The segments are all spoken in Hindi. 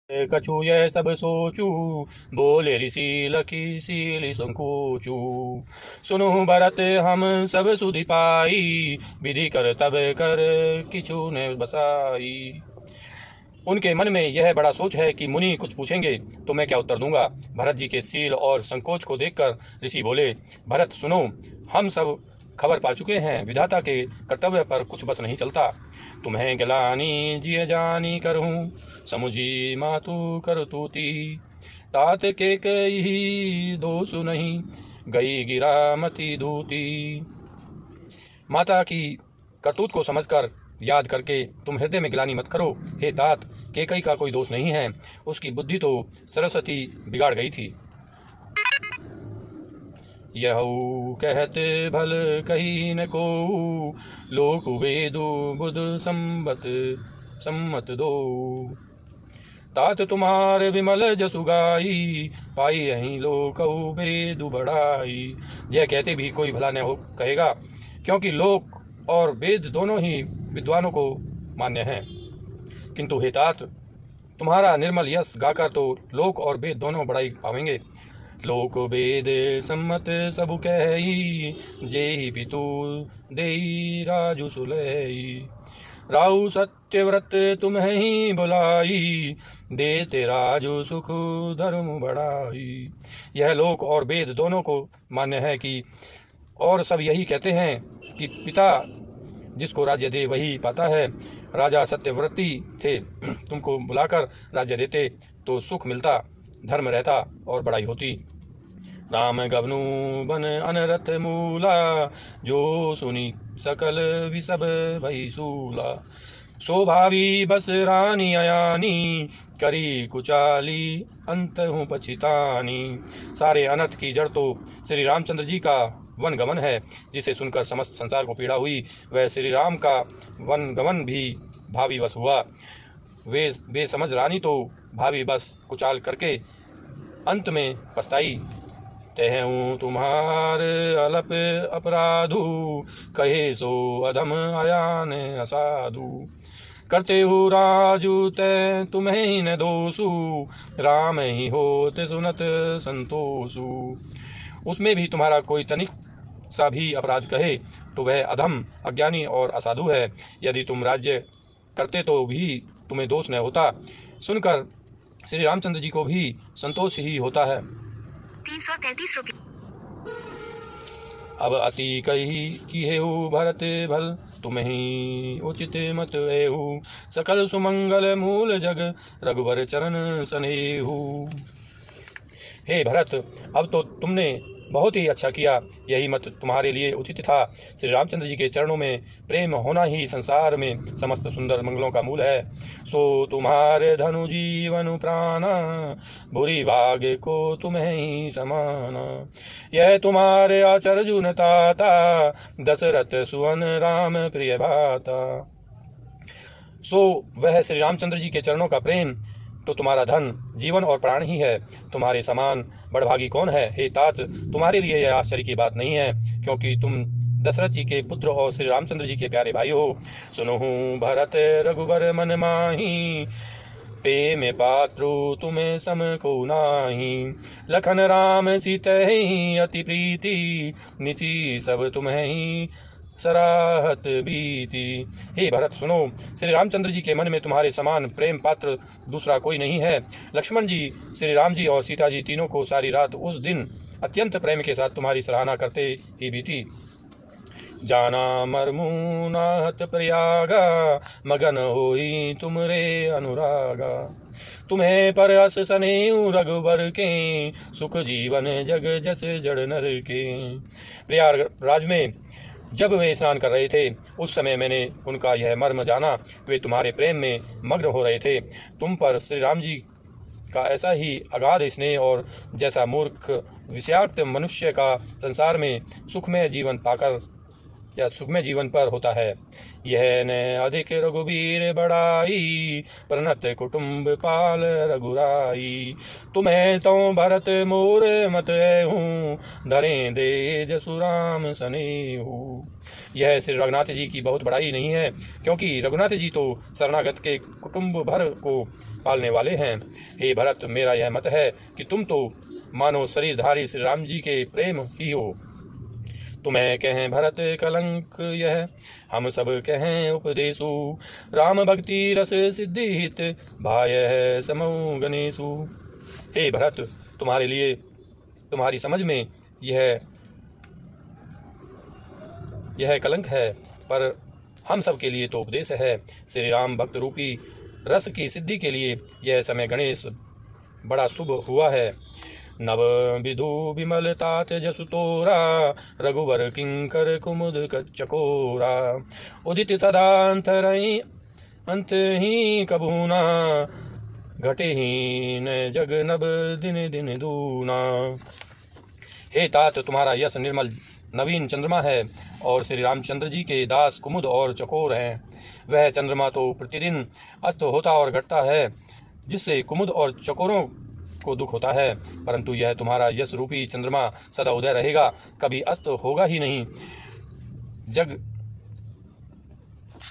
कछु यह सब सोचू, बोले ऋषि लखी सीली संकोचू। सुनु भरत हम सब सुधि पाई, विधि कर तब कर किछु ने बसाई। उनके मन में यह बड़ा सोच है कि मुनि कुछ पूछेंगे तो मैं क्या उत्तर दूंगा। भरत जी के सील और संकोच को देखकर ऋषि बोले, भरत सुनो, हम सब खबर पा चुके हैं, विधाता के कर्तव्य पर कुछ बस नहीं चलता। तुम्हें गिलानी जिय जानी करहूँ, समुझी मातु कर तूती। तात के कही दोषु नहीं, गई गिरा मति दूती। माता की करतूत को समझकर याद करके तुम हृदय में गिलानी मत करो। हे तात, केकई का कोई दोष नहीं है, उसकी बुद्धि तो सरस्वती बिगाड़ गई थी। यह कहते भल कही न को, लोक वेदु बुध सम्मत दो। तात तुम्हारे विमल जसु गाई, पाई यहीं लोक वेदु बढ़ाई। यह कहते भी कोई भला न हो कहेगा, क्योंकि लोक और वेद दोनों ही विद्वानों को मान्य हैं। किंतु हे तात, तुम्हारा निर्मल यश गाकर तो लोक और वेद दोनों बड़ाई पावेंगे। लोक वेद सम्मत सबु कही, जेहि पितु देई राजु सुलई। राहु सत्यव्रत तुम्हें ही बुलाई, देते राजु सुख धर्म बढ़ाई। यह लोक और वेद दोनों को मान्य है कि और सब यही कहते हैं कि पिता जिसको राज्य दे वही पाता है। राजा सत्यव्रती थे, तुमको बुलाकर राज्य देते तो सुख मिलता, धर्म रहता और बड़ाई होती। राम गवनु बन अनरथ मूला, जो सुनी सकल विसब भई सूला। शोभावी बस रानी अयानी, करी कुचाली अंत हूँ पछितानी। सारे अनर्थ की जड़ तो श्री रामचंद्र जी का वन गमन है, जिसे सुनकर समस्त संसार को पीड़ा हुई। वह श्री राम का वन गमन भी भावी बस हुआ। वे बेसमझ रानी तो भावी बस कुचाल करके अंत में पछताई। तहूँ तुम्हार अलप अपराधु, कहे सो अधम अयान असाधु। करते हो राजू तय तुम्हें ही न दोषु, राम ही होते सुनत संतोषु। उसमें भी तुम्हारा कोई तनिक सा भी अपराध कहे तो वह अधम, अज्ञानी और असाधु है। यदि तुम राज्य करते तो भी तुम्हें दोष न होता। सुनकर श्री रामचंद्र जी को भी संतोष ही होता है। 333 रुपये। अब अति कही किहेहु भरत भल, तुम्हें उचित मत एहु। सकल सुमंगल मूल जग, रघुबर चरण सनेहु। हे भरत, अब तो तुमने बहुत ही अच्छा किया, यही मत तुम्हारे लिए उचित था। श्री रामचंद्र जी के चरणों में प्रेम होना ही संसार में समस्त सुंदर मंगलों का मूल है। सो तुम्हारे धनु जीवन प्राणा, बुरी भाग्य को तुम्हें ही समाना। यह तुम्हारे आचर्जुन ताता, दशरथ सुवन राम प्रिय भाता। सो वह श्री रामचंद्र जी के चरणों का प्रेम तो तुम्हारा धन, जीवन और प्राण ही है। तुम्हारे समान बड़भागी कौन है। हे तात, तुम्हारे लिए यह आश्चर्य की बात नहीं है, क्योंकि तुम दशरथ जी के पुत्र और श्री रामचंद्र जी के प्यारे भाई हो। सुनहु भरत रघुबर मन माही, पे में पात्रु तुम्हें सम को नाही। लखन राम सीते ही अति प्रीति, निसी सब तुम्हें ही सराहत बीती। हे भरत सुनो, श्री रामचंद्र जी के मन में तुम्हारे समान प्रेम पात्र दूसरा कोई नहीं है। लक्ष्मण जी, श्री राम जी और सीता जी तीनों को सारी रात उस दिन अत्यंत प्रेम के साथ तुम्हारी सराहना करते ही बीती। जाना मरमु नाहत प्रयागा, मगन होई तुमरे अनुरागा। तुम्हें पर अस सनेऊ रघुबर के, सुख जीवन जग जस जड़ नर के। प्रयागराज में जब वे स्नान कर रहे थे, उस समय मैंने उनका यह मर्म जाना। वे तुम्हारे प्रेम में मग्न हो रहे थे। तुम पर श्री राम जी का ऐसा ही अगाध स्नेह और जैसा मूर्ख विषयार्थ मनुष्य का संसार में सुखमय जीवन पाकर या सुखमय जीवन पर होता है। यह न अधिक रघुबीर बड़ाई, परनत कुटुंब पाल रघुराई। तुम्हें तो भरत मोर मत हूँ, धरे दे जसु राम सनेहू। यह श्री रघुनाथ जी की बहुत बड़ाई नहीं है, क्योंकि रघुनाथ जी तो शरणागत के कुटुंब भर को पालने वाले हैं। हे भरत, मेरा यह मत है कि तुम तो मानो शरीरधारी श्री राम जी के प्रेम ही हो। तुम्हें कहें भरत कलंक यह, हम सब कहें उपदेशु। राम भक्ति रस सिद्धि हित, भाय है समऊ गणेशु। हे भरत, तुम्हारे लिए तुम्हारी समझ में यह कलंक है, पर हम सब के लिए तो उपदेश है। श्री राम भक्त रूपी रस की सिद्धि के लिए यह समय गणेश बड़ा शुभ हुआ है। नव विधु विमल तात जसु तोरा, रघुवर किंकर कुमुद चकोरा। उदित सदा अंतरहि अंत ही कबूना, घटे ही न जग नभ दिन दिन दूना। हे तात, तुम्हारा यश निर्मल नवीन चंद्रमा है, और श्री रामचंद्र जी के दास कुमुद और चकोर हैं। वह चंद्रमा तो प्रतिदिन अस्त होता और घटता है, जिससे कुमुद और चकोरों को दुख होता है, परंतु यह तुम्हारा यश रूपी चंद्रमा सदा उदय रहेगा, कभी अस्त होगा ही नहीं।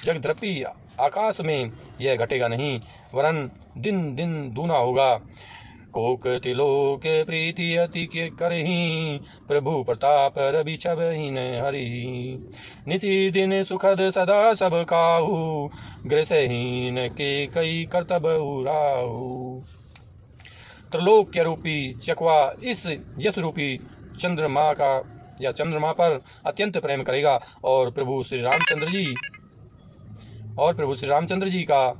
जगद्रपी आकाश में यह घटेगा नहीं, वरन दिन दिन दूना होगा। कोक तिलोक प्रीति अति करही, प्रभु प्रताप रवि छबहीन हरि। निसी दिन सुखद सदा सब काहू, ग्रसहीन के कई कर्तव्य राहु। त्रिलोक्य रूपी चकवा इस यश रूपी चंद्रमा पर अत्यंत प्रेम करेगा, और प्रभु श्री रामचंद्र जी का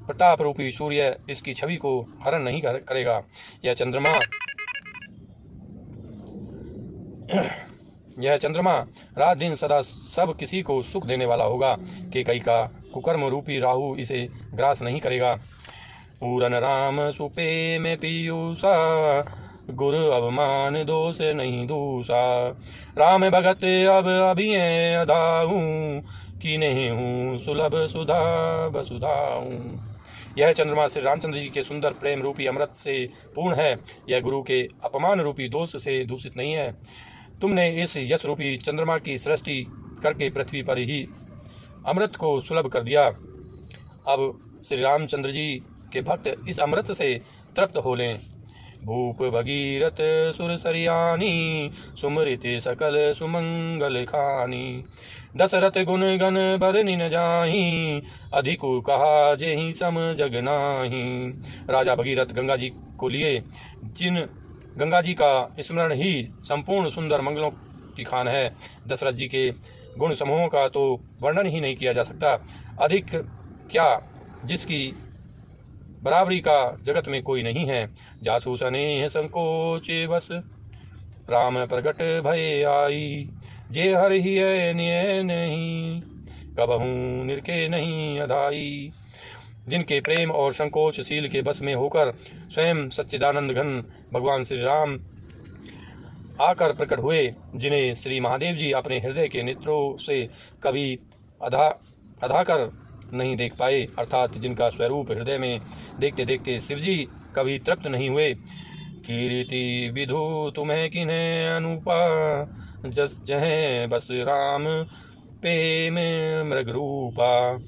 प्रताप रूपी सूर्य इसकी छवि को हरण नहीं करेगा। यह चंद्रमा रात दिन सदा सब किसी को सुख देने वाला होगा। केकई का कुकर्म रूपी राहु इसे ग्रास नहीं करेगा। पूरन राम सुपे में पीयूषा, गुरु अवमान दोष नहीं दूषा। राम भगत अब अभी अदाहू, कि नहीं हूँ सुलभ सुधा बसुधाऊँ। यह चंद्रमा श्री रामचंद्र जी के सुंदर प्रेम रूपी अमृत से पूर्ण है। यह गुरु के अपमान रूपी दोष से दूषित नहीं है। तुमने इस यश रूपी चंद्रमा की सृष्टि करके पृथ्वी पर ही अमृत को सुलभ कर दिया। अब श्री रामचंद्र जी के भक्त इस अमृत से तृप्त हो लें। भूप भगीरथ सुर सरियानी, सुमृत सकल सुमंगल खानी। दशरथ गुण गण बरनि न जाही, अधिकु कहा जेहि सम जग नाही। राजा भगीरथ गंगा जी को लिए, जिन गंगा जी का स्मरण ही संपूर्ण सुंदर मंगलों की खान है। दशरथ जी के गुण समूहों का तो वर्णन ही नहीं किया जा सकता। अधिक क्या, जिसकी बराबरी का जगत में कोई नहीं है। जासु स्नेह संकोच बस, राम प्रगट भय आई। जे हर ही निय नहीं, कबहू निरखे नहीं अधाई। जिनके प्रेम और संकोच शील के बस में होकर स्वयं सच्चिदानंद घन भगवान श्री राम आकर प्रकट हुए, जिन्हें श्री महादेव जी अपने हृदय के नेत्रों से कभी अधा कर नहीं देख पाए, अर्थात जिनका स्वरूप हृदय में देखते देखते शिवजी कभी तृप्त नहीं हुए। कीर्ति विधु तुम्हें किन्हें अनुपा, जस जहे बस राम पे में मृग रूपा।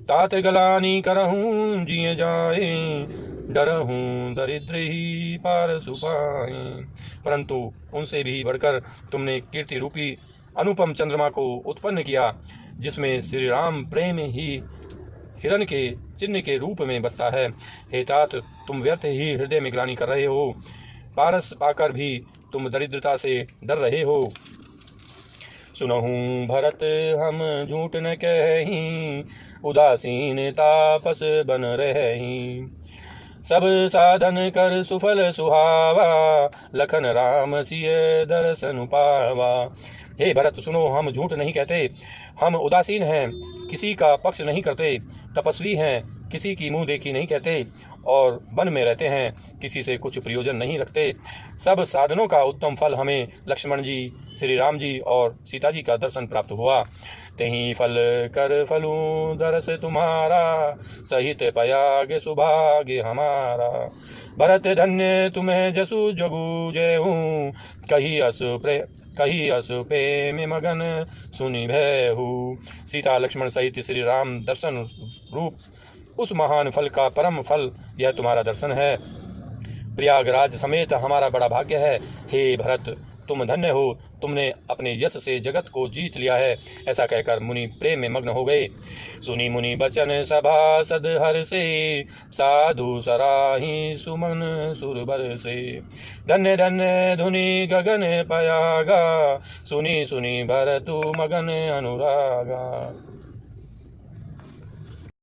तात गलानी करहूँ जिय जाए, डरहूँ दरिद्र ही पार सुपाए। परंतु उनसे भी बढ़कर तुमने कीर्ति रूपी अनुपम चंद्रमा को उत्पन्न किया, जिसमें श्री राम प्रेम ही हिरण के चिन्ह के रूप में बसता है। हे तात, तुम व्यर्थ ही हृदय में ग्लानि कर रहे हो। पारस पाकर भी तुम दरिद्रता से डर रहे हो। सुनहूँ भरत हम झूठ न कहीं, उदासीन तापस बन रही। सब साधन कर सुफल सुहावा, लखन राम सिय दर्शन पावा। हे भरत सुनो, हम झूठ नहीं कहते, हम उदासीन हैं, किसी का पक्ष नहीं करते, तपस्वी हैं, किसी की मुंह देखी नहीं कहते, और वन में रहते हैं, किसी से कुछ प्रयोजन नहीं रखते। सब साधनों का उत्तम फल हमें लक्ष्मण जी, श्री राम जी और सीता जी का दर्शन प्राप्त हुआ। तेहि फल कर फलूं दरस तुम्हारा, सहित पयाग सुभाग्य हमारा। भरत धन्य तुम्हें जसु जगु जय हूँ, कही अस प्रेम मगन सुनि भयहु। सीता लक्ष्मण सहित श्री राम दर्शन रूप उस महान फल का परम फल यह तुम्हारा दर्शन है। प्रयागराज समेत हमारा बड़ा भाग्य है। हे भरत, तुम धन्य हो, तुमने अपने यश से जगत को जीत लिया है। ऐसा कहकर मुनि प्रेम में मग्न हो गए। सुनी मुनि बचन सभासद हर से, साधु सराही सुमन सुरबर से। धन्य धन्य धुनि गगन पयागा, सुनी सुनी भरतु मगन अनुरागा।